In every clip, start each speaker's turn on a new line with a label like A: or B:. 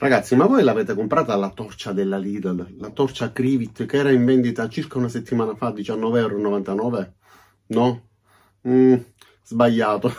A: Ragazzi, ma voi l'avete comprata la torcia della Lidl? La torcia Crivit che era in vendita circa una settimana fa, 19,99 €? No? Sbagliato.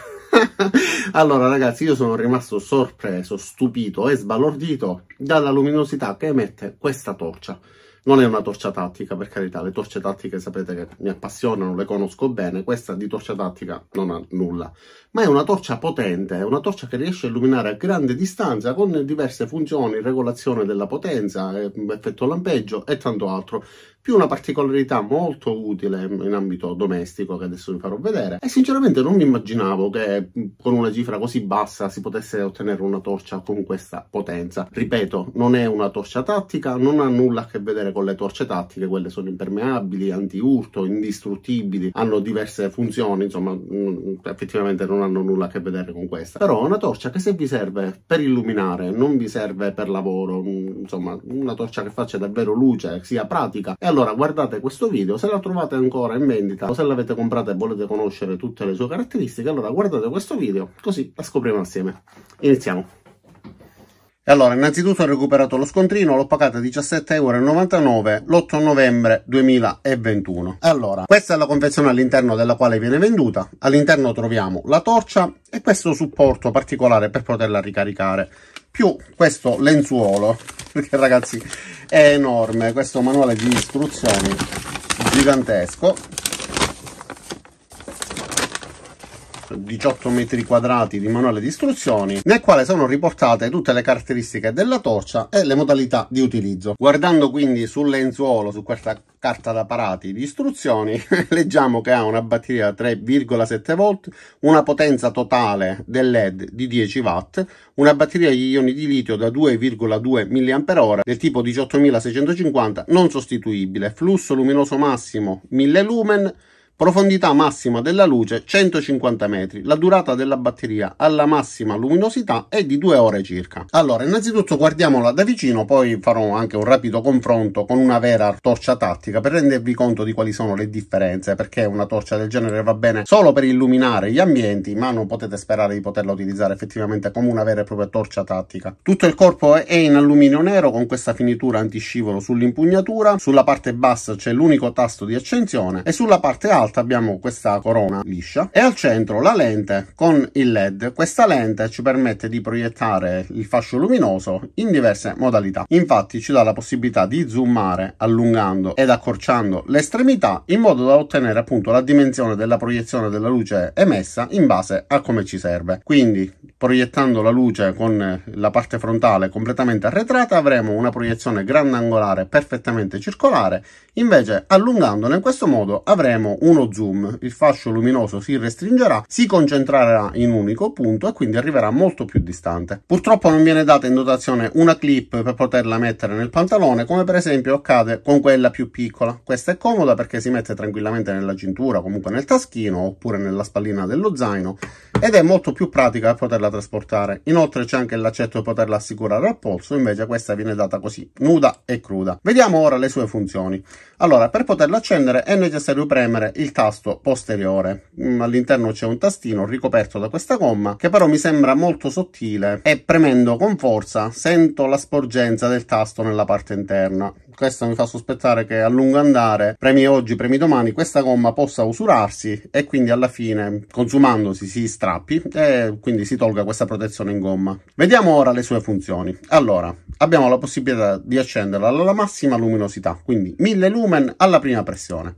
A: Allora ragazzi, io sono rimasto sorpreso, stupito e sbalordito dalla luminosità che emette questa torcia. Non è una torcia tattica, per carità, le torce tattiche sapete che mi appassionano, le conosco bene, questa di torcia tattica non ha nulla. Ma è una torcia potente, è una torcia che riesce a illuminare a grande distanza con diverse funzioni, regolazione della potenza, effetto lampeggio e tanto altro. Più una particolarità molto utile in ambito domestico che adesso vi farò vedere. E sinceramente non mi immaginavo che con una cifra così bassa si potesse ottenere una torcia con questa potenza. Ripeto, non è una torcia tattica, non ha nulla a che vedere con le torce tattiche, quelle sono impermeabili, anti-urto, indistruttibili, hanno diverse funzioni, insomma effettivamente non hanno nulla a che vedere con questa. Però è una torcia che se vi serve per illuminare, non vi serve per lavoro, insomma una torcia che faccia davvero luce, sia pratica. E allora guardate questo video, se la trovate ancora in vendita o se l'avete comprata e volete conoscere tutte le sue caratteristiche, allora guardate questo video, così la scopriamo assieme. Iniziamo. E allora, innanzitutto ho recuperato lo scontrino, l'ho pagata 17,99 € l'8 novembre 2021. Allora, questa è la confezione all'interno della quale viene venduta. All'interno troviamo la torcia e questo supporto particolare per poterla ricaricare, più questo lenzuolo, perché ragazzi è enorme, questo manuale di istruzioni gigantesco, 18 metri quadrati di manuale di istruzioni, nel quale sono riportate tutte le caratteristiche della torcia e le modalità di utilizzo. Guardando quindi sul lenzuolo, su questa carta da parati di istruzioni, leggiamo che ha una batteria 3,7 volt, una potenza totale del LED di 10 watt, una batteria di ioni di litio da 2,2 mAh del tipo 18650 non sostituibile, flusso luminoso massimo 1000 lumen, profondità massima della luce 150 metri, la durata della batteria alla massima luminosità è di 2 ore circa. Allora, innanzitutto guardiamola da vicino, poi farò anche un rapido confronto con una vera torcia tattica per rendervi conto di quali sono le differenze, perché una torcia del genere va bene solo per illuminare gli ambienti, ma non potete sperare di poterla utilizzare effettivamente come una vera e propria torcia tattica. Tutto il corpo è in alluminio nero con questa finitura antiscivolo sull'impugnatura, sulla parte bassa c'è l'unico tasto di accensione e sulla parte alta abbiamo questa corona liscia e al centro la lente con il LED. Questa lente ci permette di proiettare il fascio luminoso in diverse modalità, infatti ci dà la possibilità di zoomare allungando ed accorciando le estremità in modo da ottenere appunto la dimensione della proiezione della luce emessa in base a come ci serve. Quindi proiettando la luce con la parte frontale completamente arretrata avremo una proiezione grandangolare perfettamente circolare, invece allungandola in questo modo avremo uno zoom, il fascio luminoso si restringerà, si concentrerà in un unico punto e quindi arriverà molto più distante. Purtroppo non viene data in dotazione una clip per poterla mettere nel pantalone, come per esempio accade con quella più piccola. Questa è comoda perché si mette tranquillamente nella cintura, comunque nel taschino oppure nella spallina dello zaino, ed è molto più pratica per poterla trasportare. Inoltre c'è anche il laccetto per poterla assicurare al polso, invece questa viene data così, nuda e cruda. Vediamo ora le sue funzioni. Allora, per poterla accendere è necessario premere il tasto posteriore. All'interno c'è un tastino ricoperto da questa gomma che però mi sembra molto sottile e premendo con forza sento la sporgenza del tasto nella parte interna. Questo mi fa sospettare che a lungo andare, premi oggi, premi domani, questa gomma possa usurarsi e quindi alla fine, consumandosi, si strappi e quindi si tolga questa protezione in gomma. Vediamo ora le sue funzioni. Allora, abbiamo la possibilità di accenderla alla massima luminosità, quindi 1000 lumen alla prima pressione.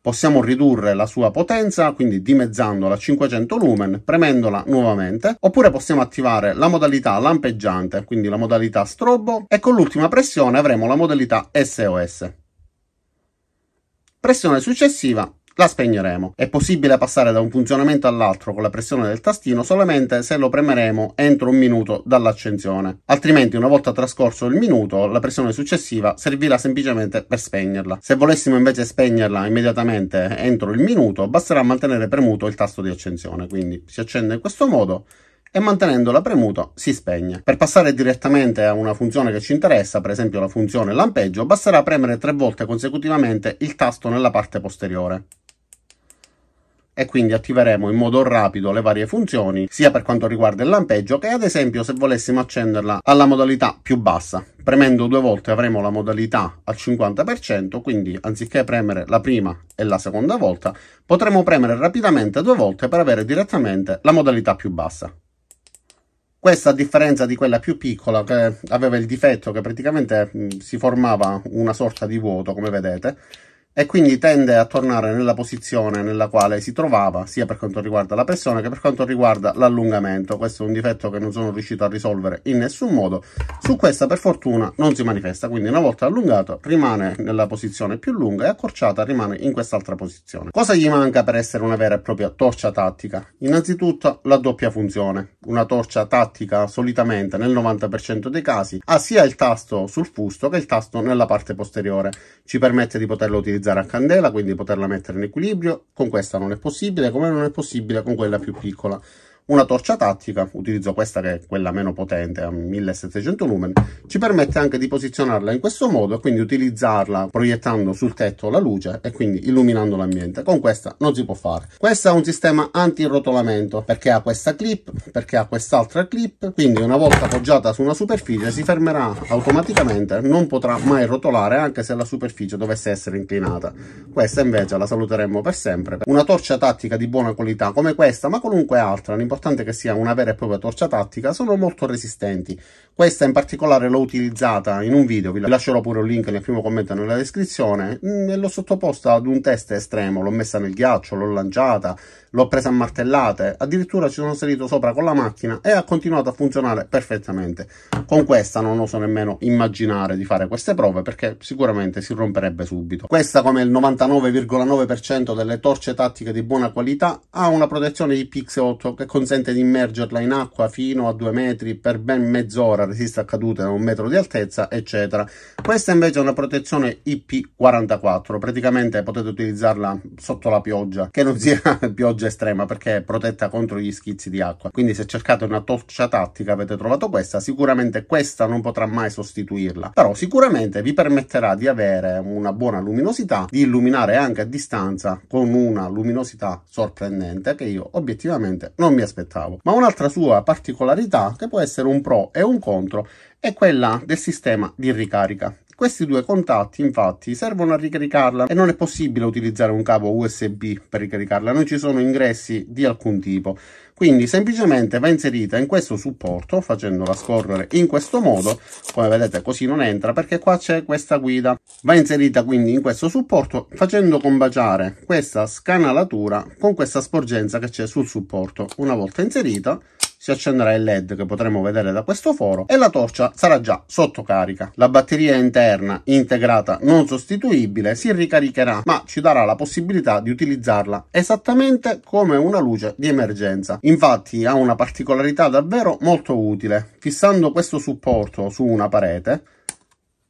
A: Possiamo ridurre la sua potenza, quindi dimezzandola a 500 lumen, premendola nuovamente, oppure possiamo attivare la modalità lampeggiante, quindi la modalità strobo, e con l'ultima pressione avremo la modalità SOS. Pressione successiva la spegneremo. È possibile passare da un funzionamento all'altro con la pressione del tastino solamente se lo premeremo entro un minuto dall'accensione. Altrimenti, una volta trascorso il minuto, la pressione successiva servirà semplicemente per spegnerla. Se volessimo invece spegnerla immediatamente entro il minuto, basterà mantenere premuto il tasto di accensione. Quindi si accende in questo modo e mantenendola premuto si spegne. Per passare direttamente a una funzione che ci interessa, per esempio la funzione lampeggio, basterà premere 3 volte consecutivamente il tasto nella parte posteriore. e quindi attiveremo in modo rapido le varie funzioni, sia per quanto riguarda il lampeggio che ad esempio se volessimo accenderla alla modalità più bassa. Premendo 2 volte avremo la modalità al 50%, quindi anziché premere la prima e la seconda volta, potremo premere rapidamente 2 volte per avere direttamente la modalità più bassa. Questa, a differenza di quella più piccola che aveva il difetto che praticamente si formava una sorta di vuoto, come vedete, e quindi tende a tornare nella posizione nella quale si trovava, sia per quanto riguarda la pressione che per quanto riguarda l'allungamento. Questo è un difetto che non sono riuscito a risolvere in nessun modo. Su questa per fortuna non si manifesta, quindi una volta allungato rimane nella posizione più lunga e accorciata rimane in quest'altra posizione. Cosa gli manca per essere una vera e propria torcia tattica? Innanzitutto la doppia funzione. Una torcia tattica solitamente nel 90% dei casi ha sia il tasto sul fusto che il tasto nella parte posteriore. Ci permette di poterla utilizzare a candela, quindi poterla mettere in equilibrio. Con questa non è possibile, come non è possibile con quella più piccola. Una torcia tattica, utilizzo questa che è quella meno potente a 1700 lumen, ci permette anche di posizionarla in questo modo e quindi utilizzarla proiettando sul tetto la luce e quindi illuminando l'ambiente. Con questa non si può fare. Questo è un sistema anti-rotolamento perché ha questa clip, perché ha quest'altra clip, quindi una volta appoggiata su una superficie si fermerà automaticamente, non potrà mai rotolare anche se la superficie dovesse essere inclinata. Questa invece la saluteremo per sempre. Una torcia tattica di buona qualità come questa, ma qualunque altra, l'importante è che sia una vera e propria torcia tattica, sono molto resistenti. Questa in particolare l'ho utilizzata in un video, vi lascerò pure un link nel primo commento nella descrizione, e l'ho sottoposta ad un test estremo, l'ho messa nel ghiaccio, l'ho lanciata, l'ho presa a martellate, addirittura ci sono salito sopra con la macchina e ha continuato a funzionare perfettamente. Con questa non oso nemmeno immaginare di fare queste prove perché sicuramente si romperebbe subito. Questa, come il 99,9% delle torce tattiche di buona qualità, ha una protezione IPX8 che consente di immergerla in acqua fino a 2 metri per ben mezz'ora, resiste a cadute da 1 metro di altezza, eccetera. Questa invece è una protezione IP44, praticamente potete utilizzarla sotto la pioggia, che non sia pioggia estrema perché è protetta contro gli schizzi di acqua. Quindi se cercate una torcia tattica avete trovato questa. Sicuramente questa non potrà mai sostituirla, però sicuramente vi permetterà di avere una buona luminosità, di illuminare anche a distanza con una luminosità sorprendente che io obiettivamente non mi aspettavo. Ma un'altra sua particolarità, che può essere un pro e un contro, è quella del sistema di ricarica. Questi due contatti infatti servono a ricaricarla e non è possibile utilizzare un cavo USB per ricaricarla, non ci sono ingressi di alcun tipo. Quindi semplicemente va inserita in questo supporto, facendola scorrere in questo modo, come vedete così non entra perché qua c'è questa guida. Va inserita quindi in questo supporto facendo combaciare questa scanalatura con questa sporgenza che c'è sul supporto. Una volta inserita si accenderà il LED che potremo vedere da questo foro e la torcia sarà già sotto carica. La batteria interna integrata non sostituibile si ricaricherà, ma ci darà la possibilità di utilizzarla esattamente come una luce di emergenza. Infatti ha una particolarità davvero molto utile. Fissando questo supporto su una parete,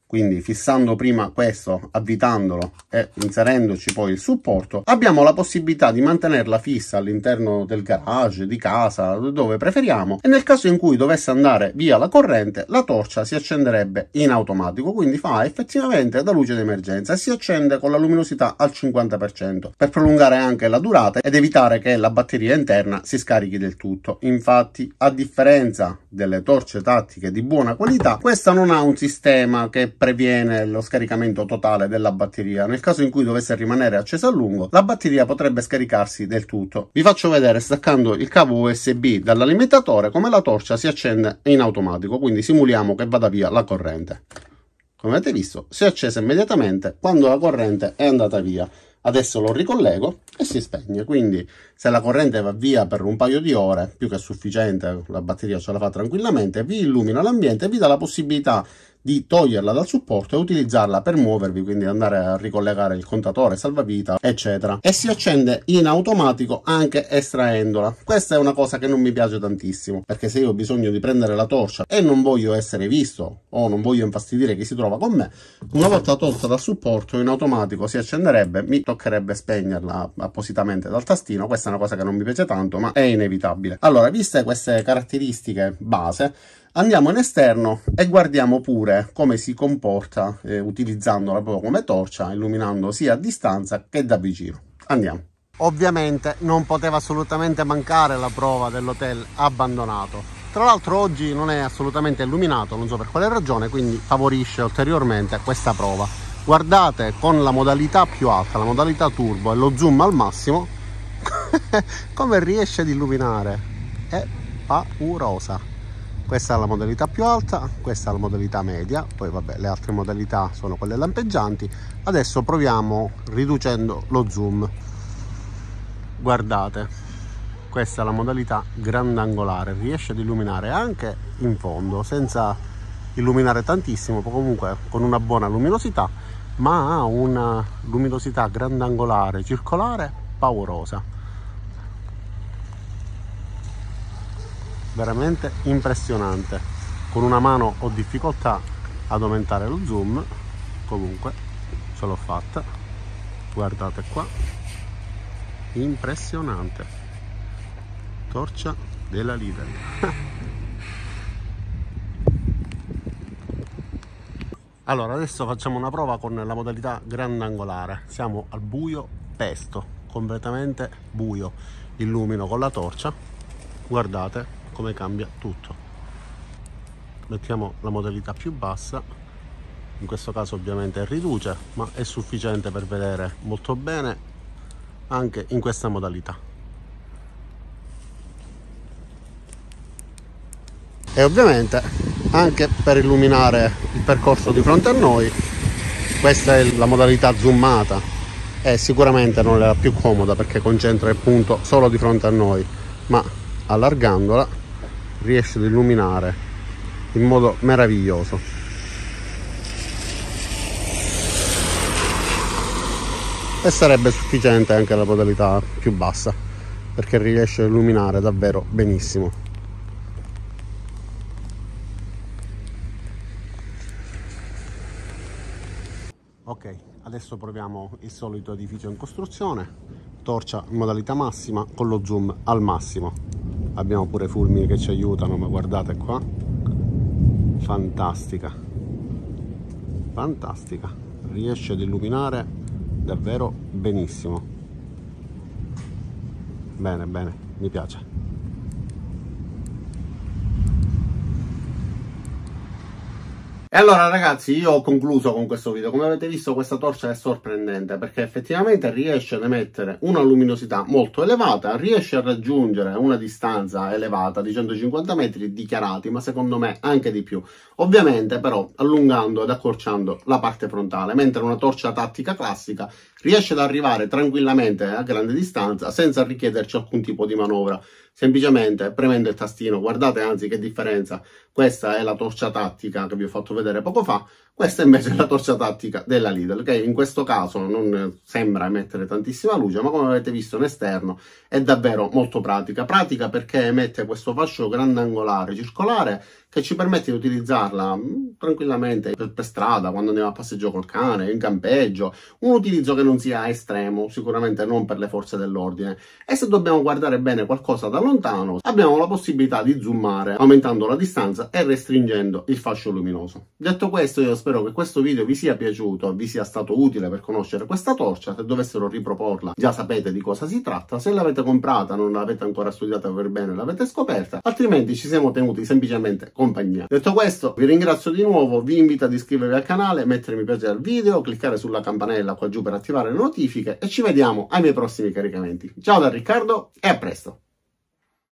A: quindi fissando prima questo, avvitandolo e inserendoci poi il supporto, abbiamo la possibilità di mantenerla fissa all'interno del garage, di casa, dove preferiamo, e nel caso in cui dovesse andare via la corrente, la torcia si accenderebbe in automatico, quindi fa effettivamente da luce d'emergenza e si accende con la luminosità al 50%, per prolungare anche la durata ed evitare che la batteria interna si scarichi del tutto. Infatti, a differenza delle torce tattiche di buona qualità, questa non ha un sistema che previene lo scaricamento totale della batteria. Nel caso in cui dovesse rimanere accesa a lungo, la batteria potrebbe scaricarsi del tutto. Vi faccio vedere, staccando il cavo USB dall'alimentatore, come la torcia si accende in automatico, quindi simuliamo che vada via la corrente. Come avete visto, si è accesa immediatamente quando la corrente è andata via. Adesso lo ricollego e si spegne, quindi se la corrente va via per un paio di ore, più che sufficiente, la batteria ce la fa tranquillamente, vi illumina l'ambiente e vi dà la possibilità di toglierla dal supporto e utilizzarla per muovervi, quindi andare a ricollegare il contatore salvavita, eccetera, e si accende in automatico anche estraendola. Questa è una cosa che non mi piace tantissimo, perché se io ho bisogno di prendere la torcia e non voglio essere visto o non voglio infastidire chi si trova con me, una volta tolta dal supporto in automatico si accenderebbe, mi toccherebbe spegnerla appositamente dal tastino. Questa è una cosa che non mi piace tanto, ma è inevitabile. Allora, viste queste caratteristiche base, andiamo in esterno e guardiamo pure come si comporta utilizzandola proprio come torcia, illuminando sia a distanza che da vicino. Andiamo. Ovviamente non poteva assolutamente mancare la prova dell'hotel abbandonato. Tra l'altro oggi non è assolutamente illuminato, non so per quale ragione, quindi favorisce ulteriormente questa prova. Guardate, con la modalità più alta, la modalità turbo e lo zoom al massimo, come riesce ad illuminare. È paurosa. Questa è la modalità più alta, questa è la modalità media, poi vabbè, le altre modalità sono quelle lampeggianti. Adesso proviamo riducendo lo zoom. Guardate, questa è la modalità grandangolare, riesce ad illuminare anche in fondo, senza illuminare tantissimo, comunque con una buona luminosità, ma ha una luminosità grandangolare circolare paurosa, veramente impressionante. Con una mano ho difficoltà ad aumentare lo zoom, comunque ce l'ho fatta. Guardate qua, impressionante, torcia della Lidl. Allora, adesso facciamo una prova con la modalità grandangolare. Siamo al buio pesto, completamente buio. Illumino con la torcia, guardate come cambia tutto. Mettiamo la modalità più bassa, in questo caso ovviamente riduce, ma è sufficiente per vedere molto bene anche in questa modalità. E ovviamente anche per illuminare il percorso di fronte a noi, questa è la modalità zoomata, e sicuramente non è la più comoda perché concentra il punto solo di fronte a noi, ma allargandola riesce ad illuminare in modo meraviglioso. E sarebbe sufficiente anche la modalità più bassa perché riesce a illuminare davvero benissimo. Ok, adesso proviamo il solito edificio in costruzione, torcia in modalità massima con lo zoom al massimo. Abbiamo pure fulmini che ci aiutano, ma guardate qua, fantastica, fantastica, riesce ad illuminare davvero benissimo. Bene, bene, mi piace. E allora ragazzi, io ho concluso con questo video. Come avete visto, questa torcia è sorprendente perché effettivamente riesce ad emettere una luminosità molto elevata, riesce a raggiungere una distanza elevata di 150 metri dichiarati, ma secondo me anche di più. Ovviamente però allungando ed accorciando la parte frontale, mentre una torcia tattica classica riesce ad arrivare tranquillamente a grande distanza senza richiederci alcun tipo di manovra, semplicemente premendo il tastino. Guardate anzi che differenza, questa è la torcia tattica che vi ho fatto vedere poco fa, questa invece è la torcia tattica della Lidl, che in questo caso non sembra emettere tantissima luce, ma come avete visto in esterno è davvero molto pratica perché emette questo fascio grandangolare circolare che ci permette di utilizzarla tranquillamente per strada, quando andiamo a passeggio col cane, in campeggio, un utilizzo che non sia estremo, sicuramente non per le forze dell'ordine. E se dobbiamo guardare bene qualcosa da lontano, abbiamo la possibilità di zoomare aumentando la distanza e restringendo il fascio luminoso. Detto questo, io spero che questo video vi sia piaciuto, vi sia stato utile per conoscere questa torcia. Se dovessero riproporla già sapete di cosa si tratta, se l'avete comprata non l'avete ancora studiata per bene, l'avete scoperta, altrimenti ci siamo tenuti semplicemente compagnia. Detto questo, vi ringrazio di nuovo, vi invito ad iscrivervi al canale, mettere mi piace al video, cliccare sulla campanella qua giù per attivare le notifiche e ci vediamo ai miei prossimi caricamenti. Ciao da Riccardo e a presto!